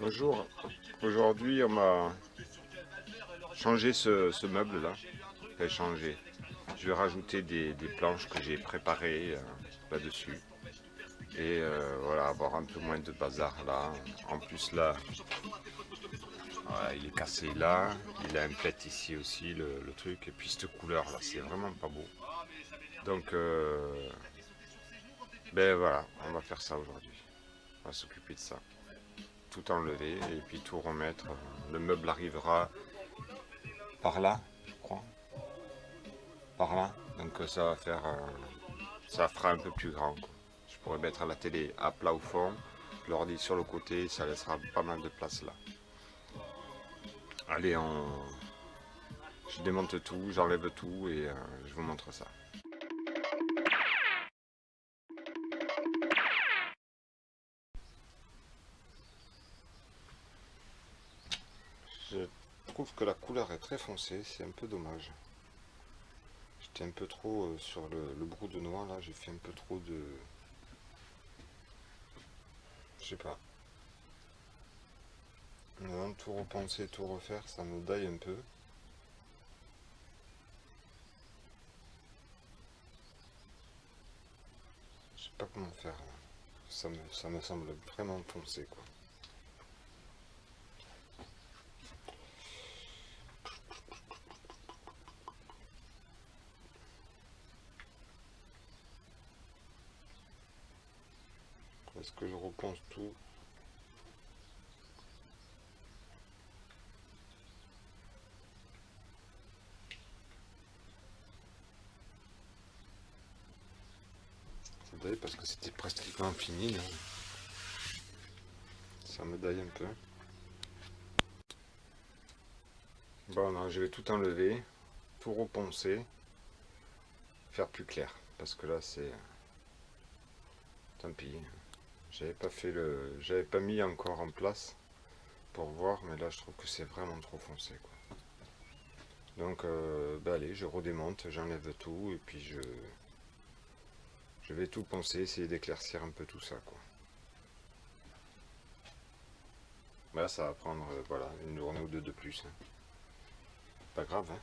Bonjour, aujourd'hui on m'a changé ce meuble là. Enfin, changé. Je vais rajouter des planches que j'ai préparées là-dessus. Et voilà, avoir un peu moins de bazar là. En plus là, voilà, il est cassé là. Il a un pet ici aussi, le truc. Et puis cette couleur là, c'est vraiment pas beau. Donc, ben voilà, on va faire ça aujourd'hui. On va s'occuper de ça. Tout enlever et puis tout remettre. Le meuble arrivera par là, je crois. Par là. Donc ça va faire, ça fera un peu plus grand, quoi. Je pourrais mettre la télé à plat au fond, l'ordi sur le côté, ça laissera pas mal de place là. Allez, je démonte tout, j'enlève tout et je vous montre ça. Je trouve que la couleur est très foncée, c'est un peu dommage. J'étais un peu trop sur le brou de noir là, j'ai fait un peu trop de... Je sais pas. Non, tout repenser, tout refaire, ça me daille un peu. Je sais pas comment faire. Ça me semble vraiment foncé quoi. Est-ce que je repense tout? Ça daille parce que c'était pratiquement fini, hein. Ça me daille un peu. Bon, non, je vais tout enlever, tout reponcer, faire plus clair. Parce que là, c'est... Tant pis. J'avais pas mis encore en place pour voir, mais là, je trouve que c'est vraiment trop foncé, quoi. Donc, bah allez, je redémonte, j'enlève tout, et puis je vais tout poncer, essayer d'éclaircir un peu tout ça, quoi. Là, ça va prendre, voilà, une journée ou deux de plus, hein. Pas grave, hein.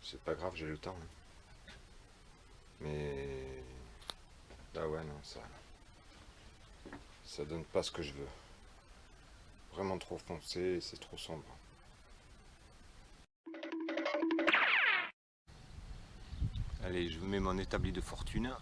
C'est pas grave, j'ai le temps, hein. Mais là, ouais, non, ça donne pas ce que je veux. Vraiment trop foncé, c'est trop sombre. Allez, je vous mets mon établi de fortune.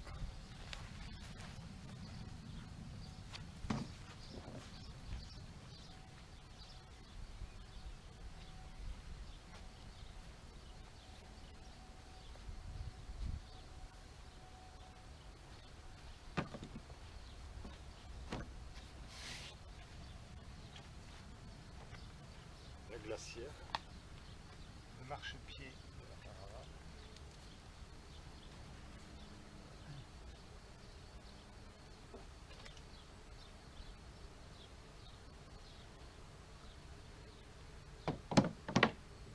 La glacière, le marchepied de la caravane.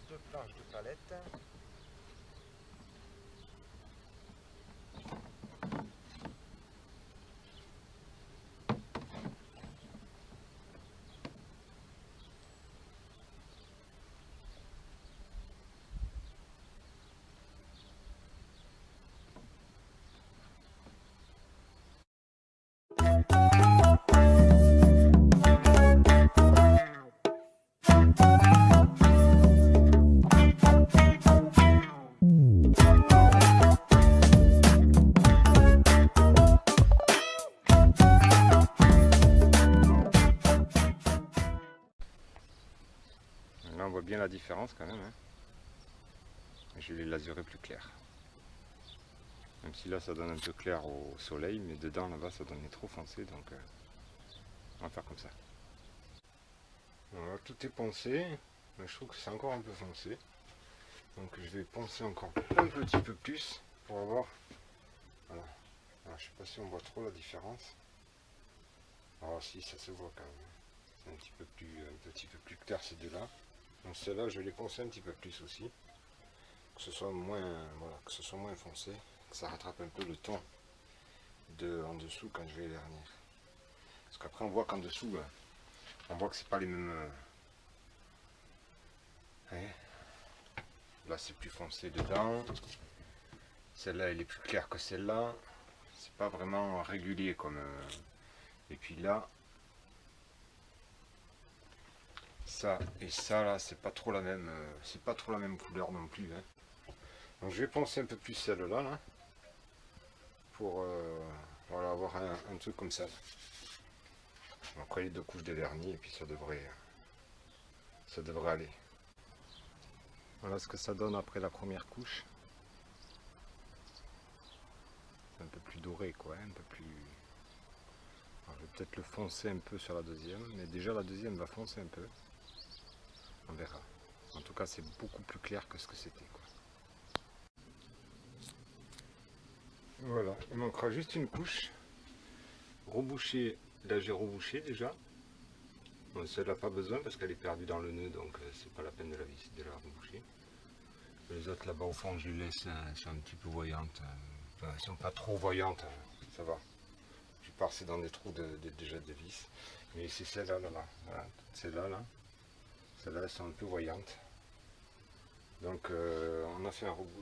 Deux planches de palette. Là on voit bien la différence quand même, hein. Je vais les lasurer plus clair. Même si là ça donne un peu clair au soleil, mais dedans là-bas ça donnait trop foncé, donc on va faire comme ça. Voilà, tout est poncé, mais je trouve que c'est encore un peu foncé. Donc je vais poncer encore un petit peu plus pour avoir... Voilà. Alors, je sais pas si on voit trop la différence. Alors si, ça se voit quand même. C'est un petit peu plus clair ces deux-là. Donc celle-là, je vais les poncer un petit peu plus aussi. Que ce soit moins, voilà, que ce soit moins foncé. Que ça rattrape un peu le ton en dessous quand je vais les vernir. Parce qu'après on voit qu'en dessous, On voit que c'est pas les mêmes. Ouais. Là c'est plus foncé dedans. Celle-là elle est plus claire que celle-là. C'est pas vraiment régulier comme. Et puis là, ça et ça là, c'est pas trop la même. C'est pas trop la même couleur non plus. Hein. Donc je vais poncer un peu plus celle-là là, pour voilà, avoir un truc comme ça. Après les 2 couches de vernis et puis ça devrait aller. Voilà ce que ça donne après la première couche. C'est un peu plus doré quoi, un peu plus. Alors, je vais peut-être le foncer un peu sur la deuxième, mais déjà la deuxième va foncer un peu. On verra. En tout cas c'est beaucoup plus clair que ce que c'était quoi. Voilà, il manquera juste une couche. Reboucher, là j'ai rebouché déjà. Bon, celle-là pas besoin parce qu'elle est perdue dans le nœud, donc c'est pas la peine de la reboucher. Les autres là-bas au fond je les laisse, elles sont un petit peu voyantes. Enfin, elles sont pas trop voyantes, ça va. La plupart c'est dans des trous déjà de vis. Mais c'est celle-là, là, voilà, celle-là, là. Celles-là elles sont un peu voyantes. Donc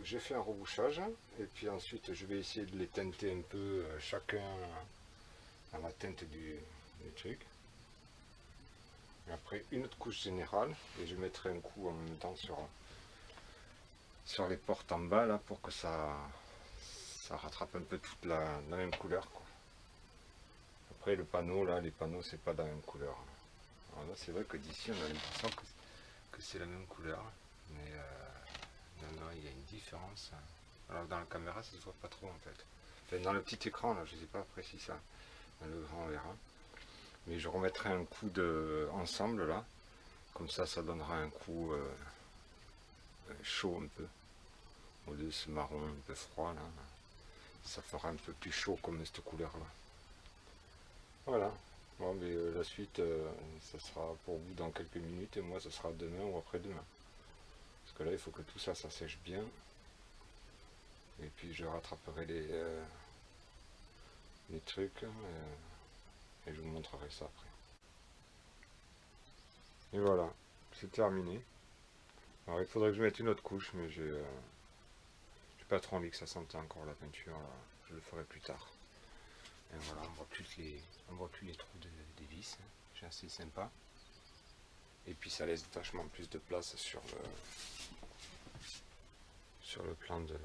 j'ai fait un rebouchage et puis ensuite je vais essayer de les teinter un peu chacun à la teinte du truc. Et après une autre couche générale et je mettrai un coup en même temps sur les portes en bas là pour que ça rattrape un peu toute la même couleur quoi. Après le panneau là, les panneaux c'est pas de la même couleur. Alors là c'est vrai que d'ici on a l'impression que c'est la même couleur, mais non, il y a une différence. Alors dans la caméra ça se voit pas trop en fait. Enfin, dans le petit écran là, je sais pas après si ça, dans le grand on verra. Mais je remettrai un coup de ensemble là, comme ça donnera un coup chaud un peu. Au lieu de ce marron un peu froid là, ça fera un peu plus chaud comme cette couleur là. Voilà. Bon, mais la suite, ça sera pour vous dans quelques minutes et moi ça sera demain ou après-demain. Parce que là il faut que tout ça sèche bien. Et puis je rattraperai les trucs et je vous montrerai ça après. Et voilà, c'est terminé. Alors il faudrait que je mette une autre couche, mais j'ai pas trop envie que ça sente encore la peinture, je le ferai plus tard. Et voilà, on voit plus les trous des vis, hein. C'est assez sympa. Et puis ça laisse vachement plus de place sur le plan de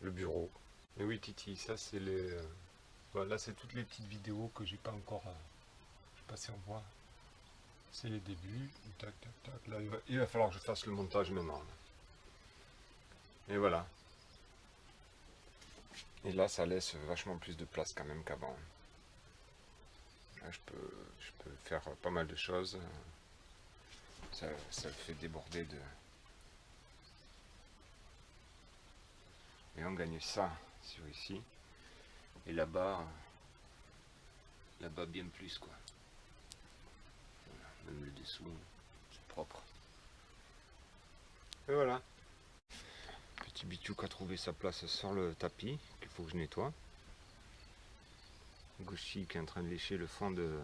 le bureau. Et oui Titi, ça c'est les. Voilà, c'est toutes les petites vidéos que j'ai pas encore passé en voix. C'est les débuts. Tac, tac, tac. Là, il va falloir que je fasse le montage maintenant. Et voilà. Et là, ça laisse vachement plus de place quand même qu'avant. Là, je peux faire pas mal de choses. Ça le fait déborder de... Et on gagne ça sur ici. Et là-bas bien plus quoi. Voilà, même le dessous, c'est propre. Et voilà. Petit bitou qui a trouvé sa place sur le tapis, qu'il faut que je nettoie. Gouchi qui est en train de lécher le fond de...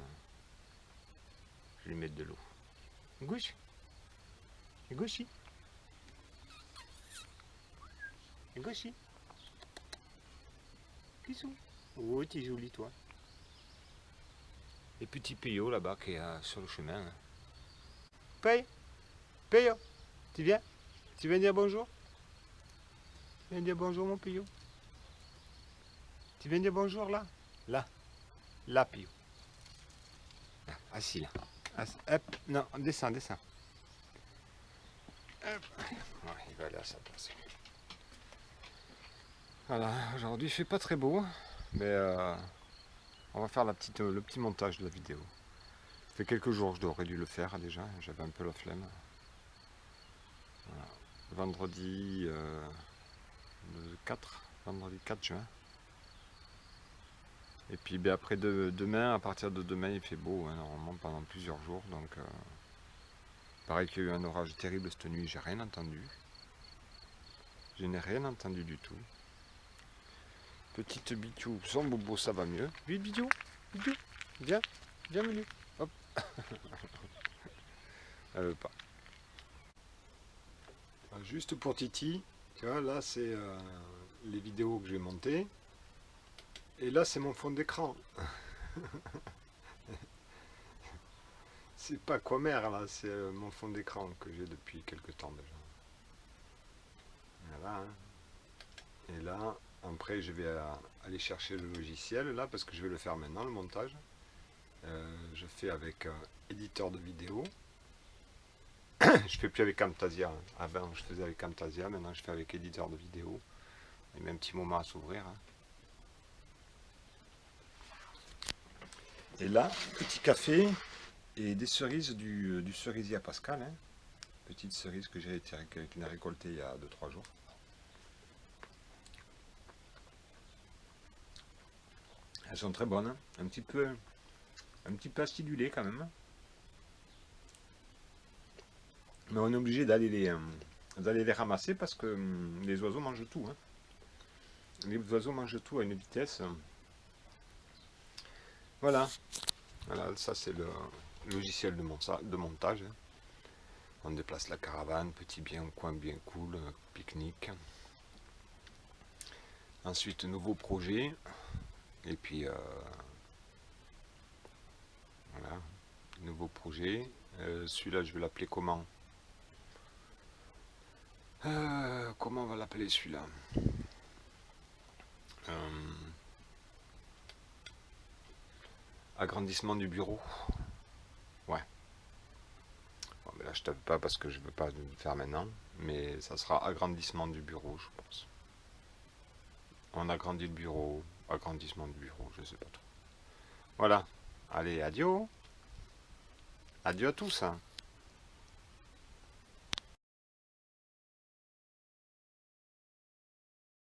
Je vais lui mettre de l'eau. Gouchi. Gouchi. Gouchi. Kissou. Oh, t'es joli toi. Et petit Peyo là-bas qui est sur le chemin. Peyo. Peyo. Tu viens? Tu viens dire bonjour? Tu viens dire bonjour mon Peyo? Tu viens dire bonjour là? Là Peyo. Assis là. Hop, non, descends. Hop. Ouais, il va aller à sa place. Voilà, aujourd'hui il fait pas très beau, mais on va faire le petit montage de la vidéo. Ça fait quelques jours que j'aurais dû le faire déjà, j'avais un peu la flemme. Voilà. Vendredi vendredi 4 juin. Et puis ben, après demain, à partir de demain il fait beau hein, normalement pendant plusieurs jours. Donc pareil qu'il y a eu un orage terrible cette nuit, j'ai rien entendu. Je n'ai rien entendu du tout. Petite Bitou, son bobo ça va mieux. Vite Bitou, viens, Menu. Hop, Elle veut pas. Juste pour Titi, tu vois, là c'est les vidéos que j'ai montées. Et là c'est mon fond d'écran. C'est pas Comer là, c'est mon fond d'écran que j'ai depuis quelques temps déjà. Voilà. Hein. Et là, après je vais aller chercher le logiciel là parce que je vais le faire maintenant, le montage. Je fais avec éditeur de vidéo. Je fais plus avec Camtasia. Avant je faisais avec Camtasia, maintenant je fais avec éditeur de vidéo. Il met un petit moment à s'ouvrir. Hein. Et là, petit café et des cerises du cerisier à Pascal. Hein. Petite cerise que j'ai récoltée il y a 2-3 jours. Elles sont très bonnes. Hein. Un petit peu acidulées quand même. Mais on est obligé d'aller les ramasser parce que les oiseaux mangent tout. Hein. Les oiseaux mangent tout à une vitesse. Voilà. Voilà, ça c'est le logiciel de montage. Hein. On déplace la caravane, petit coin bien cool, pique-nique. Ensuite, nouveau projet. Et puis, voilà, nouveau projet. Celui-là, je vais l'appeler comment? Comment on va l'appeler celui-là? Agrandissement du bureau. Ouais. Bon, mais là, je tape pas parce que je veux pas le faire maintenant. Mais ça sera agrandissement du bureau, je pense. On agrandit le bureau. Agrandissement du bureau, je sais pas trop. Voilà. Allez, adieu. Adieu à tous. Hein.